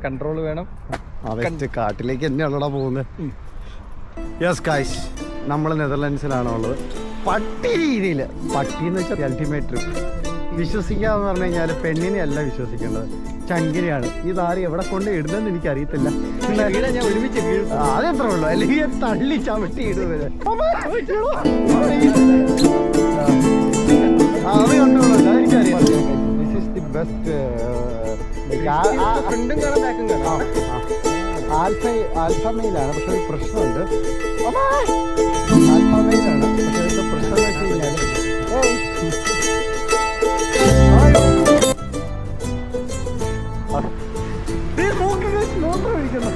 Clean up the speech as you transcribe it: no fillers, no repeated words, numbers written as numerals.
Control വേണം. കാട്ടിലേക്ക് തന്നെയാണോടാ പോകുന്നത്. യെസ് ഗൈസ്, നമ്മൾ നെതർലാൻഡ്സിലാണോ ഉള്ളത്. പട്ടി രീതിയിൽ, പട്ടി എന്ന് വെച്ചാൽ അൾട്ടിമേറ്റ് ട്രിപ്പ്. വിശ്വസിക്കാന്ന് പറഞ്ഞു കഴിഞ്ഞാൽ പെണ്ണിനെ അല്ല വിശ്വസിക്കേണ്ടത്, ചങ്കിനെയാണ്. ഇതാരും എവിടെ കൊണ്ട് ഇടുന്നതെന്ന് എനിക്ക് അറിയത്തില്ല. ഞാൻ ഒരുമിച്ച് അതെത്ര ഉള്ളു, അല്ലെങ്കിൽ തള്ളി ചവിട്ടി ഇടുന്നത്. അത് കണ്ടോളൂ, അതെനിക്കറിയാം. This is the best. Alpha മെയിലാണ്, പക്ഷെ ഒരു പ്രശ്നമുണ്ട്. ആൽഫ മെയിലാണ്, പക്ഷെ അതിന്റെ പ്രശ്നം എന്ന് വെച്ച് കഴിഞ്ഞാൽ മൂത്രം ഒഴിക്കുന്നു.